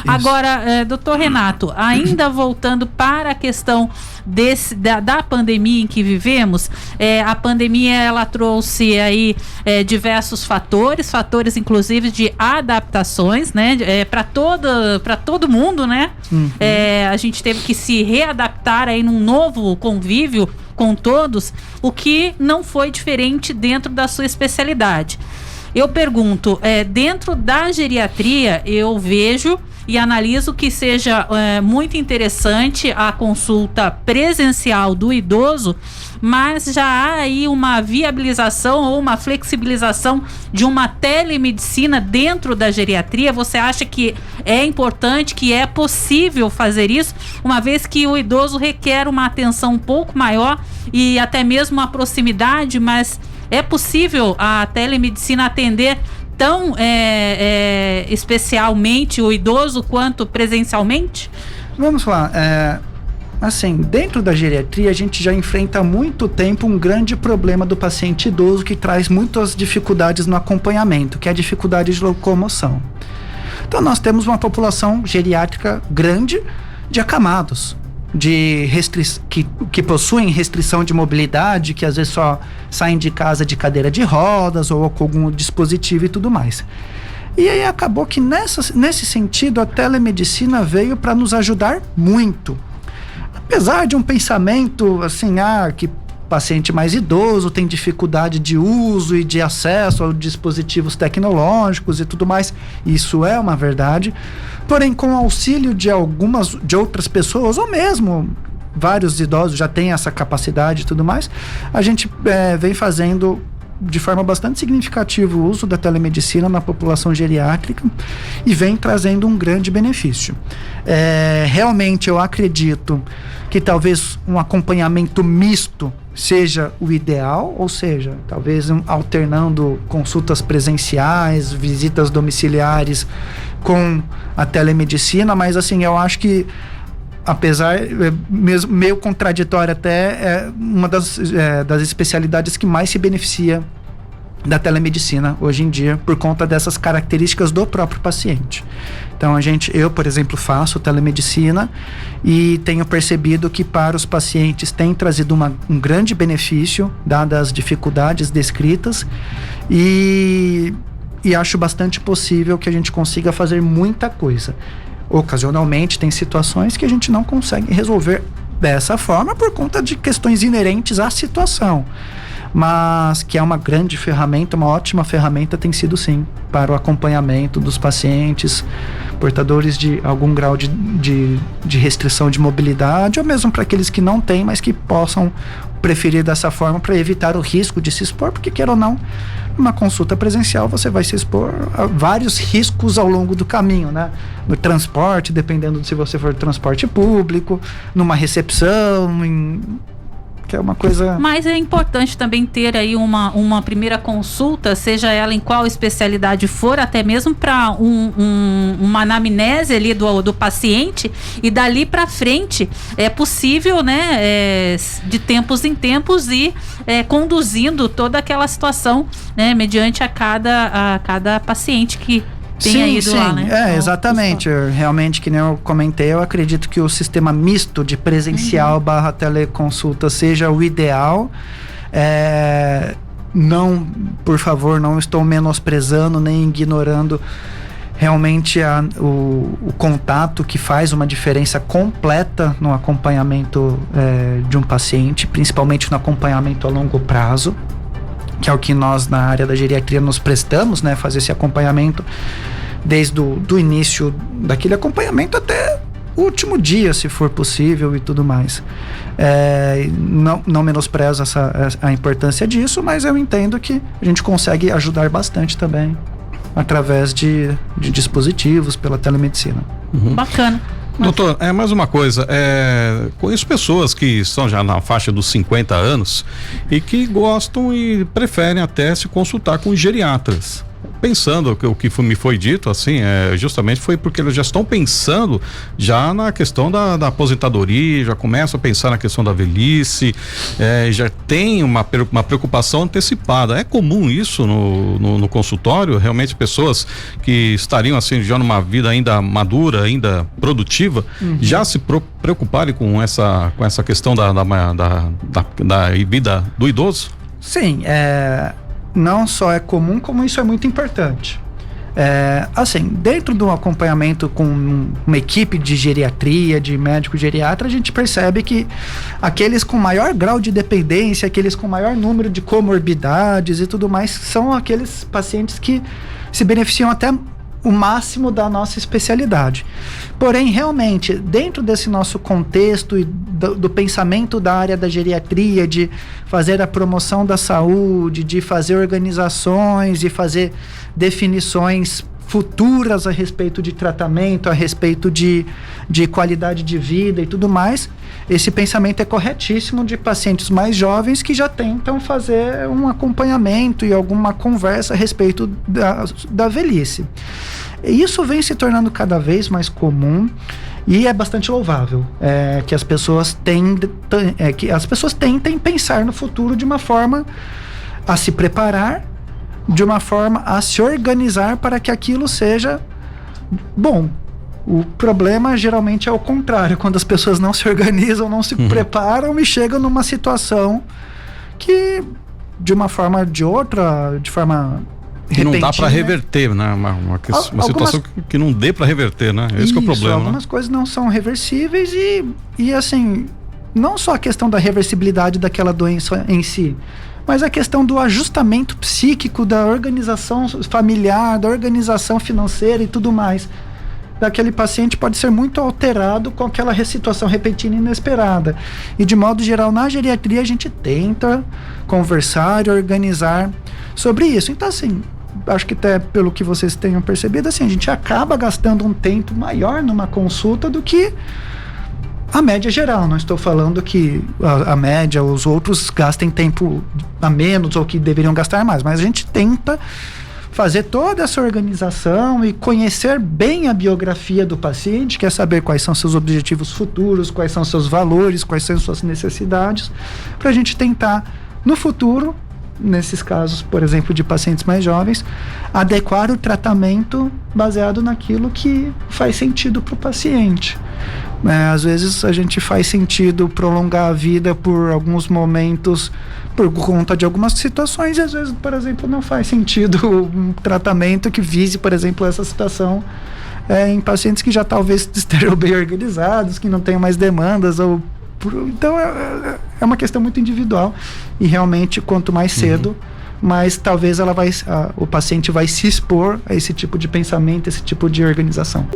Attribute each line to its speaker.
Speaker 1: Agora, doutor Renato, ainda voltando para a questão da pandemia em que vivemos, a pandemia ela trouxe aí diversos fatores inclusive de adaptações, né, para todo mundo, né? A gente teve que se readaptar aí num novo convívio com todos, o que não foi diferente dentro da sua especialidade. Eu pergunto, dentro da geriatria, eu vejo e analiso que seja muito interessante a consulta presencial do idoso, mas já há aí uma viabilização ou uma flexibilização de uma telemedicina dentro da geriatria. Você acha que é importante, que é possível fazer isso, uma vez que o idoso requer uma atenção um pouco maior e até mesmo uma proximidade, mas é possível a telemedicina atender tão especialmente o idoso quanto presencialmente?
Speaker 2: Vamos lá, assim, dentro da geriatria a gente já enfrenta há muito tempo um grande problema do paciente idoso que traz muitas dificuldades no acompanhamento, que é a dificuldade de locomoção. Então nós temos uma população geriátrica grande de acamados, que possuem restrição de mobilidade, que às vezes só saem de casa de cadeira de rodas ou com algum dispositivo e tudo mais. E aí acabou que nesse sentido a telemedicina veio para nos ajudar muito. Apesar de um pensamento assim, que paciente mais idoso tem dificuldade de uso e de acesso a dispositivos tecnológicos e tudo mais, isso é uma verdade, porém com o auxílio de outras pessoas, ou mesmo vários idosos já têm essa capacidade e tudo mais, a gente vem fazendo de forma bastante significativa o uso da telemedicina na população geriátrica e vem trazendo um grande benefício. Realmente eu acredito que talvez um acompanhamento misto seja o ideal, ou seja, talvez alternando consultas presenciais, visitas domiciliares com a telemedicina, mas assim, eu acho que apesar, mesmo meio contraditório até, uma das especialidades que mais se beneficia da telemedicina hoje em dia, por conta dessas características do próprio paciente. Então eu, por exemplo, faço telemedicina e tenho percebido que para os pacientes tem trazido um grande benefício, dadas as dificuldades descritas, e acho bastante possível que a gente consiga fazer muita coisa. Ocasionalmente tem situações que a gente não consegue resolver dessa forma por conta de questões inerentes à situação, mas que é uma grande ferramenta, uma ótima ferramenta tem sido sim, para o acompanhamento dos pacientes portadores de algum grau de restrição de mobilidade, ou mesmo para aqueles que não têm, mas que possam preferir dessa forma para evitar o risco de se expor, porque queira ou não, numa consulta presencial você vai se expor a vários riscos ao longo do caminho, né? No transporte, dependendo de se você for transporte público, numa recepção, que é uma coisa...
Speaker 1: Mas é importante também ter aí uma primeira consulta, seja ela em qual especialidade for, até mesmo para uma anamnese ali do paciente, e dali para frente é possível, né, de tempos em tempos ir conduzindo toda aquela situação, né, mediante a cada paciente que tenha ido lá, né?
Speaker 2: Exatamente. Realmente, que nem eu comentei, eu acredito que o sistema misto de presencial / teleconsulta seja o ideal. Não, por favor, não estou menosprezando nem ignorando realmente o contato, que faz uma diferença completa no acompanhamento de um paciente, principalmente no acompanhamento a longo prazo, que é o que nós na área da geriatria nos prestamos, né? Fazer esse acompanhamento desde do início daquele acompanhamento até o último dia, se for possível, e tudo mais. Não menosprezo a importância disso, mas eu entendo que a gente consegue ajudar bastante também através de dispositivos, pela telemedicina.
Speaker 1: Bacana.
Speaker 3: Doutor, mais uma coisa, conheço pessoas que estão já na faixa dos 50 anos e que gostam e preferem até se consultar com geriatras. pensando, o que me foi dito, assim, justamente foi porque eles já estão pensando já na questão da aposentadoria, já começam a pensar na questão da velhice, já tem uma preocupação antecipada. É comum isso no consultório, realmente pessoas que estariam assim já numa vida ainda madura, ainda produtiva, já se preocuparem com essa questão da vida do idoso?
Speaker 2: Sim, não só é comum, como isso é muito importante. Assim, dentro do acompanhamento com uma equipe de geriatria, de médico geriatra, a gente percebe que aqueles com maior grau de dependência, aqueles com maior número de comorbidades e tudo mais, são aqueles pacientes que se beneficiam até o máximo da nossa especialidade. Porém, realmente, dentro desse nosso contexto e do pensamento da área da geriatria, de fazer a promoção da saúde, de fazer organizações e fazer definições futuras a respeito de tratamento, a respeito de qualidade de vida e tudo mais, esse pensamento é corretíssimo de pacientes mais jovens que já tentam fazer um acompanhamento e alguma conversa a respeito da velhice. Isso vem se tornando cada vez mais comum e é bastante louvável, que as pessoas tentem pensar no futuro de uma forma a se preparar, de uma forma a se organizar para que aquilo seja bom. O problema geralmente é o contrário, quando as pessoas não se organizam, não se preparam e chegam numa situação que, de uma forma ou de outra, de forma
Speaker 3: que não dá para reverter, né? Uma situação que não dê para reverter, né? Esse que é o problema.
Speaker 2: Algumas coisas não são reversíveis e assim, não só a questão da reversibilidade daquela doença em si, mas a questão do ajustamento psíquico, da organização familiar, da organização financeira e tudo mais daquele paciente pode ser muito alterado com aquela situação repentina e inesperada. E de modo geral, na geriatria a gente tenta conversar e organizar sobre isso. Então, assim, acho que até pelo que vocês tenham percebido, assim, a gente acaba gastando um tempo maior numa consulta do que a média geral. Não estou falando que a média, os outros gastem tempo a menos ou que deveriam gastar mais, mas a gente tenta fazer toda essa organização e conhecer bem a biografia do paciente, quer saber quais são seus objetivos futuros, quais são seus valores, quais são suas necessidades, para a gente tentar, no futuro, nesses casos, por exemplo, de pacientes mais jovens, adequar o tratamento baseado naquilo que faz sentido para o paciente. Às vezes a gente faz sentido prolongar a vida por alguns momentos por conta de algumas situações e às vezes, por exemplo, não faz sentido um tratamento que vise, por exemplo, essa situação em pacientes que já talvez estejam bem organizados, que não tenham mais demandas então é uma questão muito individual e realmente quanto mais cedo, mais talvez o paciente vai se expor a esse tipo de pensamento, esse tipo de organização.